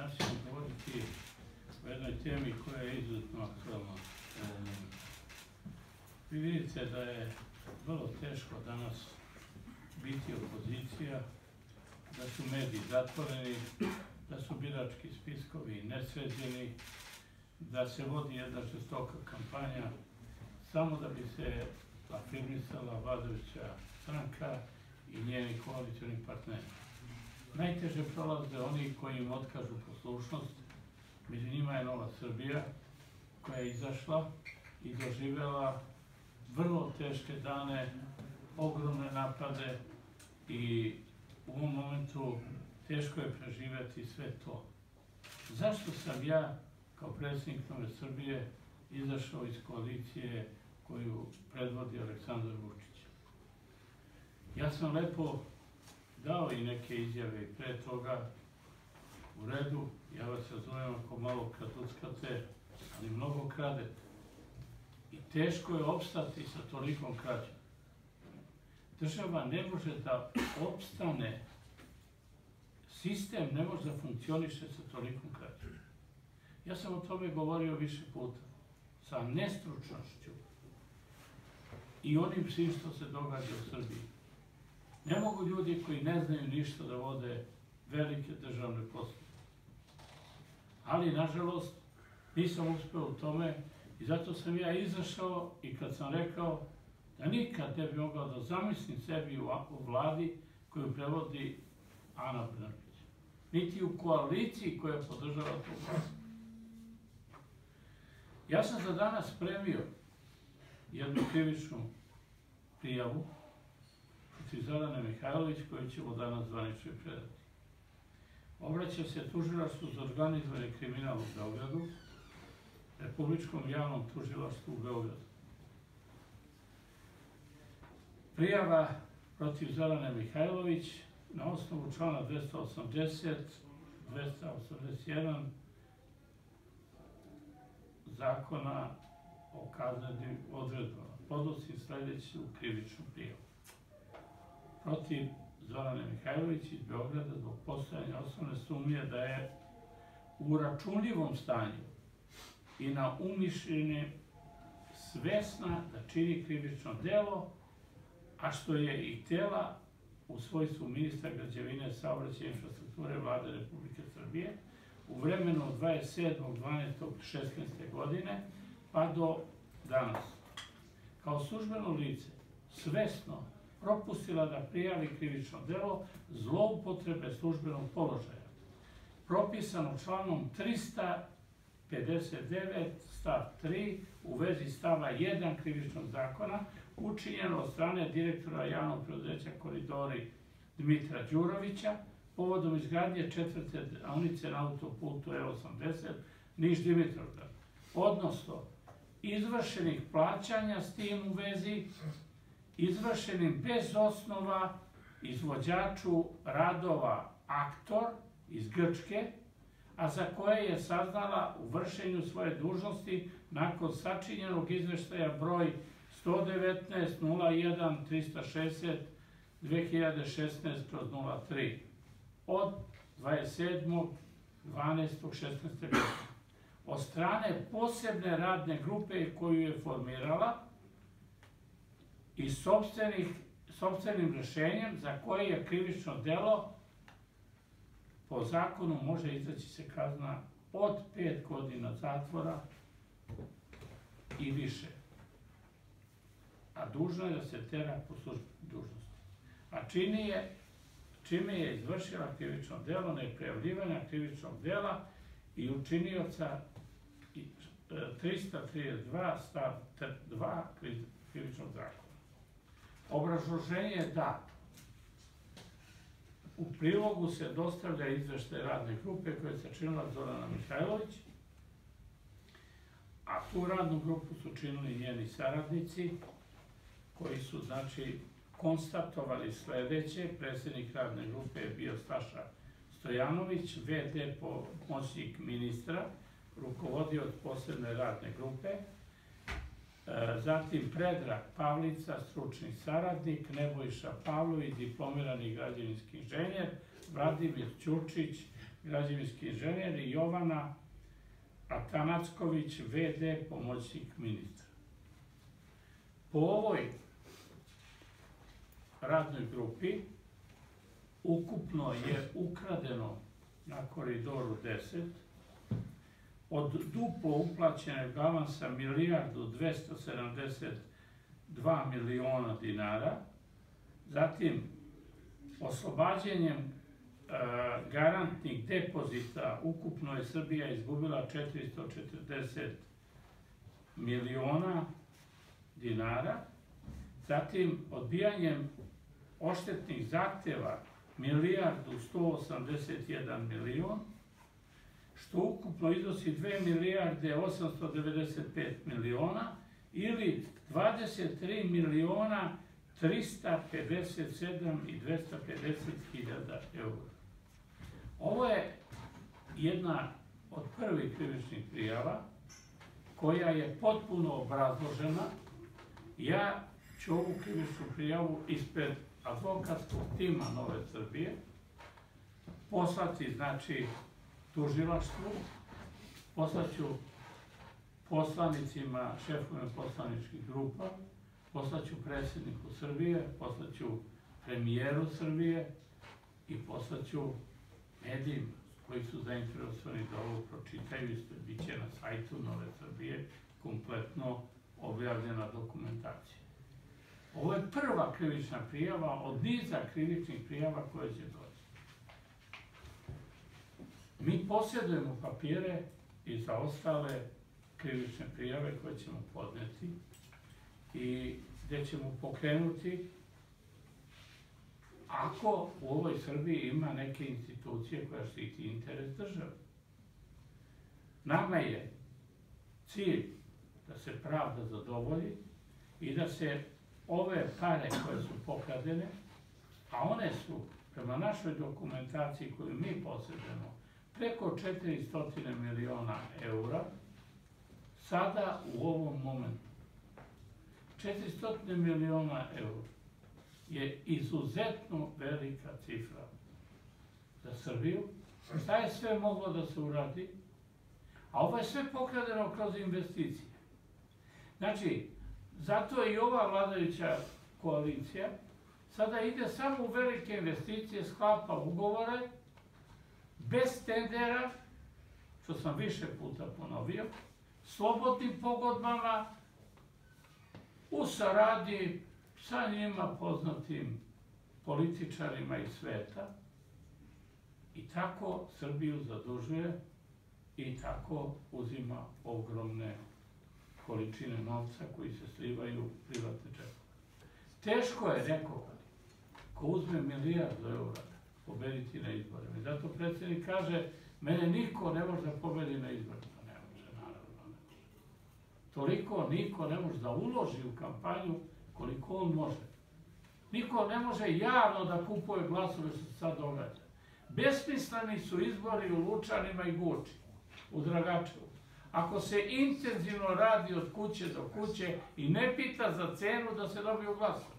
Danas ćemo govoriti o jednoj temi koja je izuzetno aktualna. Vi vidite da je vrlo teško danas biti opozicija, da su mediji zatvoreni, da su birački spiskovi nesređeni, da se vodi jedna žestoka kampanja samo da bi se afirmisala vladajuća stranka i njeni koalicioni partneri. Najteže prolaze oni koji im otkažu poslušnost. Među njima je Nova Srbija koja je izašla i doživjela vrlo teške dane, ogromne napade i u ovom momentu teško je preživjeti sve to. Zašto sam ja kao predsjednik Nove Srbije izašao iz koalicije koju predvodi Aleksandar Vučić? Ja sam lepo dao i neke izjave i pre toga. U redu, ja vas razumem ako malo kraduckate, ali mnogo kradete. I teško je opstati sa tolikom krađom. Država ne može da opstane, sistem ne može da funkcioniše sa tolikom krađom. Ja sam o tome govorio više puta, sa nestručnošću i onim svim što se događa u Srbiji. Ne mogu ljudi koji ne znaju ništa da vode velike državne poslove. Ali, nažalost, nisam uspeo u tome i zato sam ja izašao i kad sam rekao da nikad ne bi mogao da zamislim sebi u vladi koju prevodi Ana Brnabić, niti u koaliciji koja podržava tu vlast. Ja sam za danas spremio jednu krivičnu prijavu protiv Zorane Mihajlović koju ćemo danas zvanično predati. Obraća se Tužilaštvu za organizovani kriminal u Beogradu, Republičkom javnom tužilaštvu u Beogradu. Prijava protiv Zorane Mihajlović na osnovu člana 280, 281 Zakona o kaznenim odredbama. Podnosim sledeću krivičnu prijavu protiv Zorane Mihajlović iz Beograda zbog postojanja osnovne sumnje da je u uračunljivom stanju i na umišljene svesna da čini krivično delo, a što je i htela u svojstvu ministra građevine, saobraćaja i infrastrukture Vlade Republike Srbije u vremenu od 27.12.16. godine pa do danas. Kao službeno lice svesno propustila da prijavi krivično delo zloupotrebe službenog položaja, propisano članom 359 stav 3 u vezi stava 1 krivičnog zakona, učinjeno od strane direktora javnog preduzeća Koridori Dmitra Đurovića povodom izgradnje 4. deonice na autoputu E80 Niš-Dimitrovgrad, odnosno izvršenih plaćanja s tim u vezi, izvršenim bez osnova izvođaču radova Aktor iz Grčke, a za koje je saznala u vršenju svoje dužnosti nakon sačinjenog izveštaja broj 119.01.360/2016/03 od 27.12.16. godine od strane posebne radne grupe koju je formirala i sopstvenim rešenjem za koje je krivično delo po zakonu može izreći se kazna od 5 godina zatvora i više. A dužno je da se tera po službenoj dužnosti. A čime je izvršila krivično delo neprijavljivanja krivičnog dela i učinioca 332 stav 2 krivičnog zakona. Obrazloženje je da u prilogu se dostavlja izveštaj radne grupe koje je sačinila Zorana Mihajlović, a tu radnu grupu su činili njeni saradnici koji su, znači, konstatovali sledeće. Predsjednik radne grupe je bio Staša Stojanović, VD pomoćnik ministra, rukovodioc posebne radne grupe, zatim Predrag Pavlica, stručni saradnik, Nebojša Pavlović, diplomirani građevinski inženjer, Vladimir Ćurčić, građevinski inženjer i Jovana Atanacković, VD, pomoćnik ministra. Po ovoj radnoj grupi ukupno je ukradeno na Koridoru 10 od duplo uplaćenog avansa 1.272.000.000 dinara, zatim oslobađanjem garantnih depozita ukupno je Srbija izgubila 440 miliona dinara, zatim odbijanjem odštetnih zahteva 1.181.000.000, što ukupno iznosi 2.895.000.000 ili 23.357.250.000 eura. Ovo je jedna od prvih krivičnih prijava koja je potpuno obrazložena. Ja ću ovu krivičnu prijavu ispred advokatskog tima Nove Srbije poslati, znači, tužilaštvu, poslaću poslanicima, šefovima poslaničkih grupa, poslaću predsjedniku Srbije, poslaću premijeru Srbije i poslaću medijima koji su zainteresovani da ovo pročitaju, bit će na sajtu Nove Srbije kompletno objavljena dokumentacija. Ovo je prva krivična prijava od niza krivičnih prijava koje će doći. Mi posjedujemo papire i za ostale krivične prijave koje ćemo podneti i gde ćemo pokrenuti ako u ovoj Srbiji ima neke institucije koja štiti interes države. Nama je cilj da se pravda zadovolji i da se ove pare koje su pokradene, a one su prema našoj dokumentaciji koju mi posjedujemo preko 400 miliona eura, sada u ovom momentu 400 miliona eura je izuzetno velika cifra za Srbiju. Šta je sve moglo da se uradi? A ovo je sve pokradeno kroz investicije. Znači, zato i ova vladajuća koalicija sada ide samo u velike investicije, sklapa ugovore, bez tendera, što sam više puta ponovio, slobodnim pogodbama, u saradnji sa njima poznatim političarima iz sveta, i tako Srbiju zadužuje i tako uzima ogromne količine novca koji se slivaju u privatne džepove. Teško je nekoga ko uzme 1 milijardu eura pobediti na izborima. I zato predsjednik kaže, mene niko ne može da pobedi na izborima. Ne može, naravno ne može. Toliko niko ne može da uloži u kampanju koliko on može. Niko ne može javno da kupuje glasove što se sad događa. Besmisleni su izbori u Lučanima i Guči, u Dragačevu. Ako se intenzivno radi od kuće do kuće i ne pita za cenu da se dobiju glasove.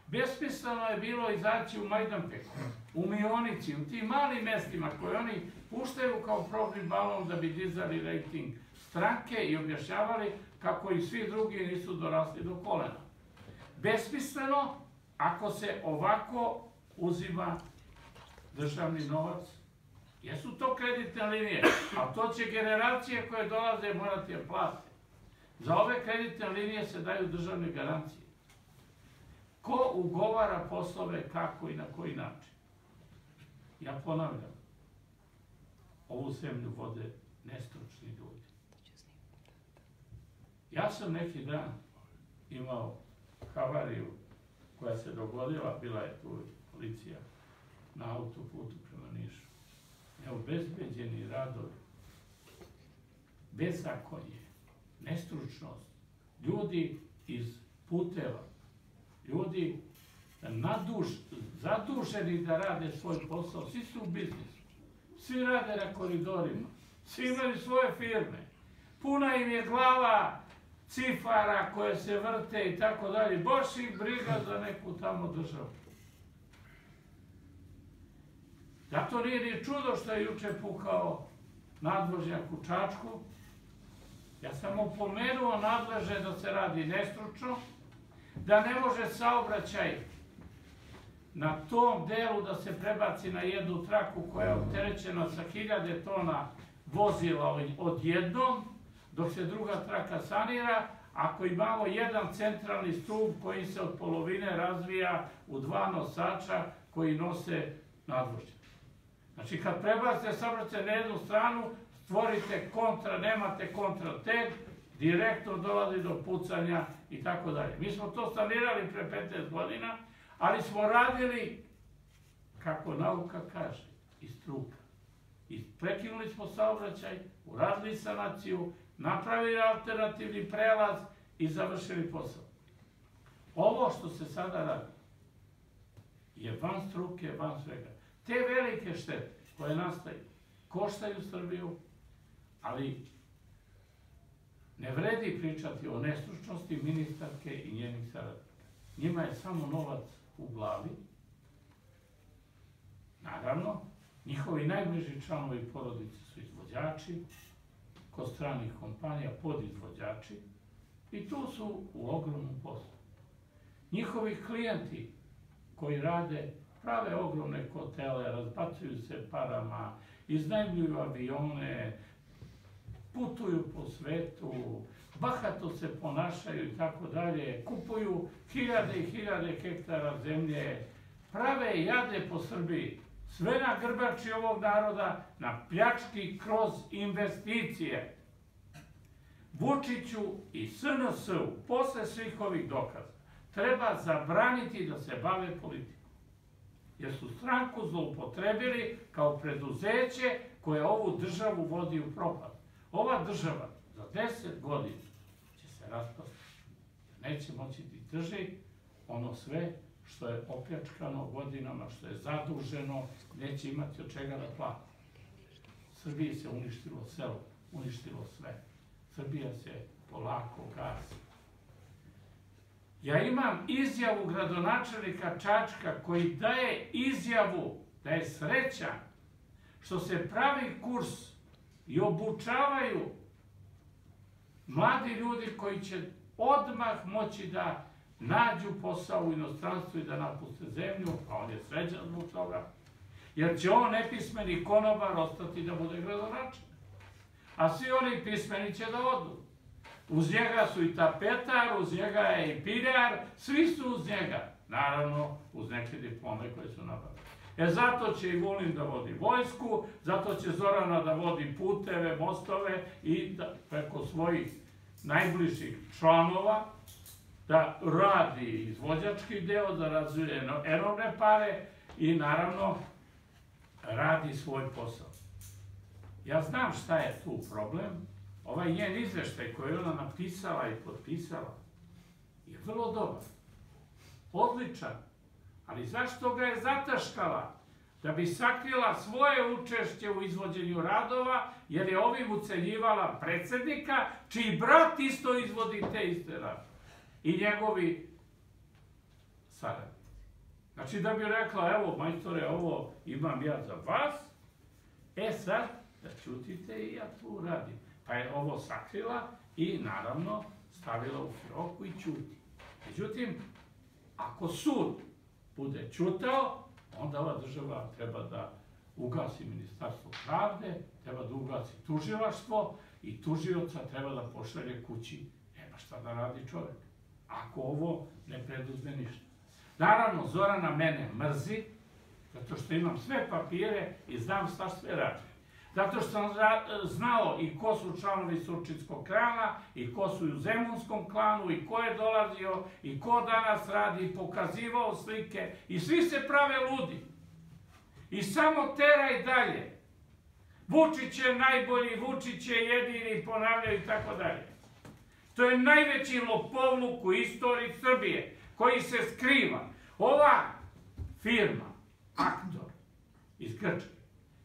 Besmisleno je bilo izaći u Majdanpeku, u Mionici, u tim malim mestima koje oni puštaju kao probni balon da bi dizali rejting stranke i objašnjavali kako i svi drugi nisu dorasli do kolena. Besmisleno ako se ovako uzima državni novac. Jesu to kreditne linije, a to će generacije koje dolaze morati da plate. Za ove kreditne linije se daju državne garancije. Ko ugovara poslove, kako i na koji način? Ja ponavljam, ovu zemlju vode nestručni ljudi. Ja sam neki dan imao havariju koja se dogodila, bila je tu policija na autoputu prema Nišu. Neobezbeđeni radovi, bezakonje, nestručnost, ljudi iz puteva, ljudi zaduženi da rade svoj posao, svi su u biznisu, svi rade na koridorima, svi imaju svoje firme, puna im je glava cifara koje se vrte i tako dalje, baš ih briga za neku tamo državu. Zato nije ni čudo što je juče pukao nadvožnjak u Čačku. Ja sam opomenuo nadležne da se radi nestručno, da ne može saobraćaj na tom delu da se prebaci na jednu traku koja je opterećena sa 1000 tona vozila odjednom, dok se druga traka sanira, ako imamo jedan centralni stub koji se od polovine razvija u 2 nosača koji nose nadvožnjak. Znači, kad prebacite saobraćaj na jednu stranu, stvorite nemate kontrateg, direktno dolazi do pucanja i tako dalje. Mi smo to sanirali pre 15 godina, ali smo radili, kako nauka kaže, i struka. I prekinuli smo saobraćaj, uradili sanaciju, napravili alternativni prelaz i završili posao. Ovo što se sada radi je van struke, van svega. Te velike štete koje nastaju koštaju Srbiju, ali ne vredi pričati o nestručnosti ministarke i njenih saradnika. Njima je samo novac u glavi. Naravno, njihovi najbliži članovi porodice su izvođači, kod stranih kompanija podizvođači i tu su u ogromnom poslu. Njihovi klijenti koji rade, prave ogromne hotele, razbacuju se parama, iznajmljuju avione, putuju po svetu, bahato se ponašaju i tako dalje, kupuju 1000 i 1000 hektara zemlje, prave jade po Srbiji, sve na grbači ovog naroda, na pljački kroz investicije. Vučiću i SNS-u, posle svih ovih dokaza, treba zabraniti da se bave politikom. Jer su stranku zloupotrebili kao preduzeće koje ovu državu vodi u propast. Ova država za 10 godina će se raspasti. Neće moći da drži ono sve što je opljačkano godinama, što je zaduženo, neće imati od čega da plati. Srbiji se uništilo selo, uništilo sve. Srbija se polako gasi. Ja imam izjavu gradonačelnika Čačka koji daje izjavu da je srećan što se pravi kurs i obučavaju mladi ljudi koji će odmah moći da nađu posao u inostranstvu i da napuste zemlju, a on je srećan zbog toga, jer će on nepismeni konobar ostati da bude gradonačelnik. A svi oni pismeni će da odu. Uz njega su i tapetar, uz njega je i piljar, svi su uz njega. Naravno, uz neke diplome koje su nabavili. Zato će i Vulin da vodi vojsku, zato će Zorana da vodi puteve, mostove i preko svojih najbližih članova da radi izvođački deo, da razvije enormne pare i naravno radi svoj posao. Ja znam šta je tu problem. Ovaj njen izveštaj koji je ona napisala i potpisala je vrlo dobar, odličan, ali zašto ga je zataškala? Da bi sakrila svoje učešće u izvođenju radova, jer je ovim ucenjivala predsjednika, čiji brat isto izvodi te iste radove. I njegovi saradnici. Znači da bi rekla, evo majstore, ovo imam ja za vas, sad da čutite i ja tu radim. Pa je ovo sakrila i naravno stavila u fioku i ćuti. Međutim, ako sud bude ćutao, onda ova država treba da ugasi Ministarstvo pravde, treba da ugasi tužilaštvo i tužioca treba da pošalje kući. Nema šta da radi čovjek, ako ovo ne preduzme ništa. Naravno, Zorana mene mrzi, zato što imam sve papire i znam šta sve radi. Zato što sam znao i ko su članovi Surčinskog klana, i ko su u Zemunskom klanu, i ko je dolazio, i ko danas radi, i pokazivao slike, i svi se prave ludi. I samo teraj dalje. Vučić je najbolji, Vučić je jedini, ponavljaju i tako dalje. To je najveći lopovluk u istoriji Srbije, koji se skriva. Ova firma, Aktor, iz Grčke,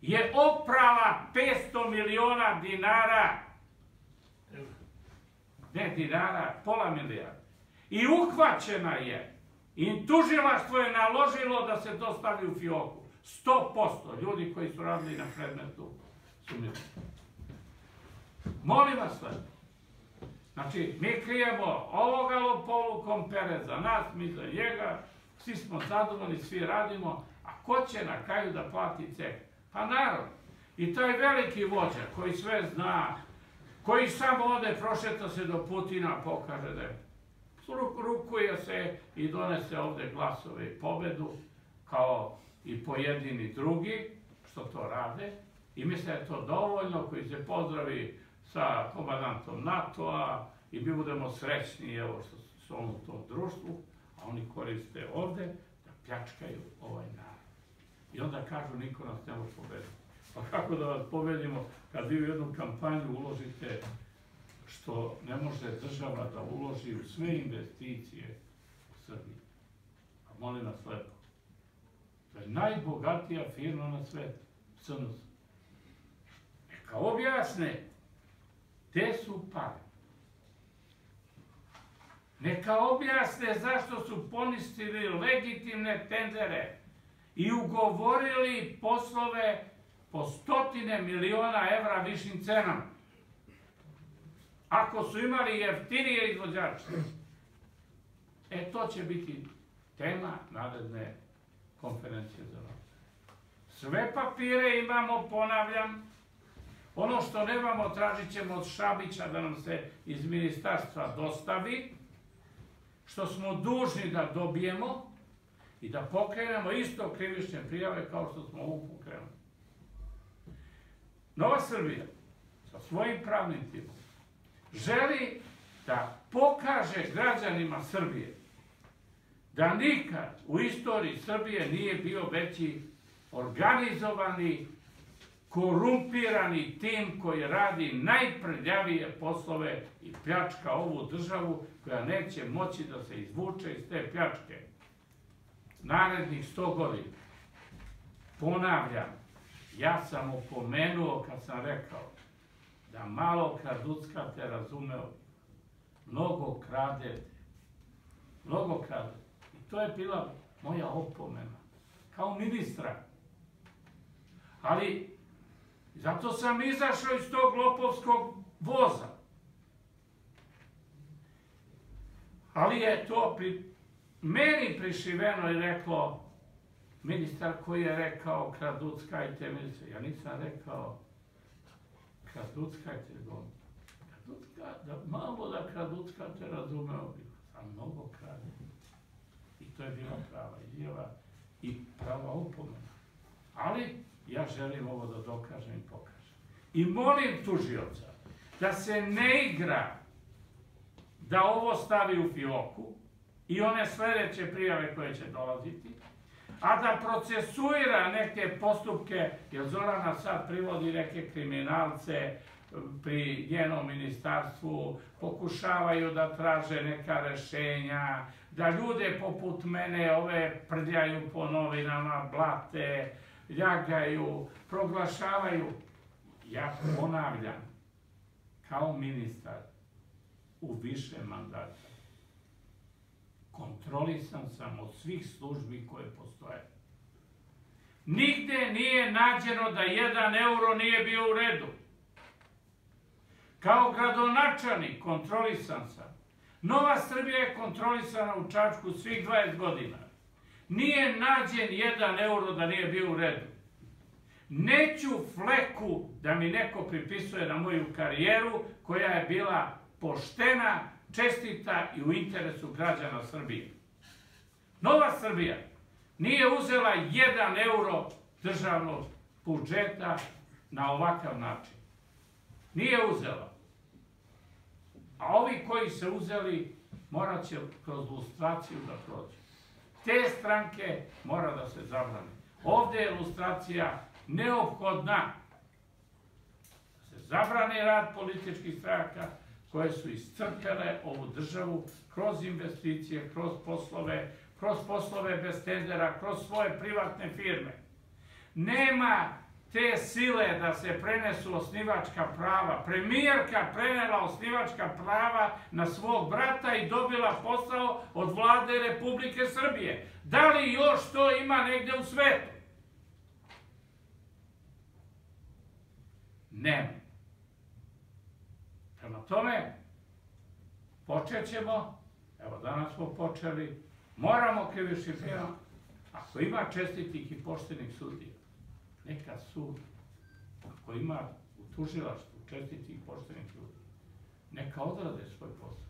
je oprala 500 miliona dinara, ne dinara, pola milijarda. I uhvaćena je. I tužilaštvo je naložilo da se to stavi u fioku. 100% ljudi koji su radili na predmetu su mi. Molim vas sve. Znači, mi krijemo ovoga lopovlukom Pereza, nas, mi za njega, svi smo zadovoljni, svi radimo, a ko će na kraju da plati ceh? Pa narod. I taj veliki vođa koji sve zna, koji samo ode, prošeta se do Putina, pokaže da je. Rukuje se i donese ovde glasove i pobedu, kao i pojedini drugi, što to rade, i misle da je to dovoljno, koji se pozdravi sa komandantom NATO-a i mi budemo srećni, evo što su on u tom društvu, a oni koriste ovde da pljačkaju ovaj narod. I onda kažu, niko nas ne može pobediti. Pa kako da vas pobedimo kad vi u jednu kampanju uložite što ne može država da uloži u sve investicije u Srbiji? A molim nas lepo. To je najbogatija firma na svetu, CNS. Neka objasne gde su pare. Neka objasne zašto su poništili legitimne tendere i ugovorili poslove po 100 miliona evra višim cenama. Ako su imali jeftinije izvođače. To će biti tema naredne konferencije za nas. Sve papire imamo, ponavljam. Ono što nemamo, tražit ćemo od Šabića da nam se iz ministarstva dostavi, što smo dužni da dobijemo i da pokrenemo isto krivične prijave kao što smo ovu pokrenuli. Nova Srbija sa svojim pravnim timom želi da pokaže građanima Srbije da nikad u istoriji Srbije nije bio veći organizovani, korumpirani tim koji radi najprljavije poslove i pljačka ovu državu koja neće moći da se izvuče iz te pljačke. Narednih 100 godina. Ponavljam, ja sam opomenuo kad sam rekao da malo kraduckate, razumeo, mnogo kradete. Mnogo kradete. I to je bila moja opomena. Kao ministra. Ali zato sam izašao iz tog lopovskog voza. Ali je to meni prišiveno i reklo ministar koji je rekao kraduckajte ministre. Ja nisam rekao kraduckajte dom. Malo da kraduckate, razumeo bih. Sam mnogo krade. I to je bila prava izjava i prava opomena. Ali ja želim ovo da dokažem i pokažem. I molim tužioca da se ne igra da ovo stavi u fioku i one sledeće prijave koje će dolaziti, a da procesuira neke postupke, jer Zorana sad privodi neke kriminalce pri njenom ministarstvu, pokušavaju da traže neka rešenja, da ljude poput mene ove prljaju po novinama, blate, ljagaju, proglašavaju. Ja ponavljam, kao ministar u više mandata, kontrolisan sam od svih službi koje postoje. Nigde nije nađeno da 1 euro nije bio u redu. Kao gradonačelnik kontrolisan sam. Nova Srbija je kontrolisana u Čačku svih 20 godina. Nije nađen 1 euro da nije bio u redu. Neću fleku da mi neko pripisuje na moju karijeru koja je bila poštena, čestita i u interesu građana Srbije. Nova Srbija nije uzela 1 euro državnog budžeta na ovakav način. Nije uzela. A ovi koji se uzeli morat će kroz lustraciju da prođu. Te stranke mora da se zabrane. Ovde je lustracija neophodna. Da se zabrani rad političkih stranaka koje su iscrpele ovu državu kroz investicije, kroz poslove bez tendera, kroz svoje privatne firme. Nema te sile da se prenesu osnivačka prava. Premijerka prenela osnivačka prava na svog brata i dobila posao od vlade Republike Srbije. Da li još to ima negde u svetu? nema. Prema tome, počet ćemo, evo danas smo počeli, moramo krivičnim prijavom, ako ima čestitih i poštenih sudija, neka sud, ako ima u tužilaštvu čestitih i poštenih ljudi, neka odrade svoj posao.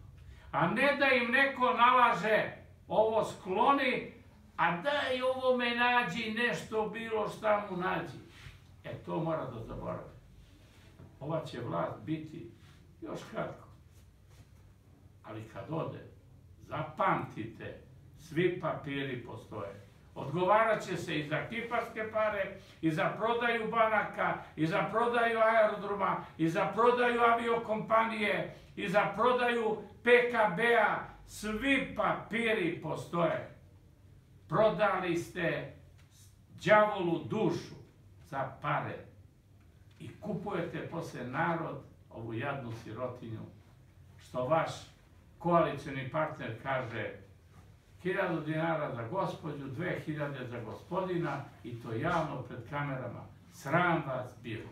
A ne da im neko nalaže ovo skloni, a daj ovome nađi nešto, bilo šta mu nađi. To mora da zaboravi. Ova će vlast biti još kratko. Ali kad ode, zapamtite, svi papiri postoje. Odgovarat će se i za kiparske pare, i za prodaju banaka, i za prodaju aerodroma, i za prodaju aviokompanije, i za prodaju PKB-a. Svi papiri postoje. Prodali ste đavolu dušu za pare i kupujete posle narod, ovu jadnu sirotinju, što vaš koalicioni partner kaže 1000 dinara za gospođu, 2000 za gospodina, i to javno pred kamerama. Sram vas bilo.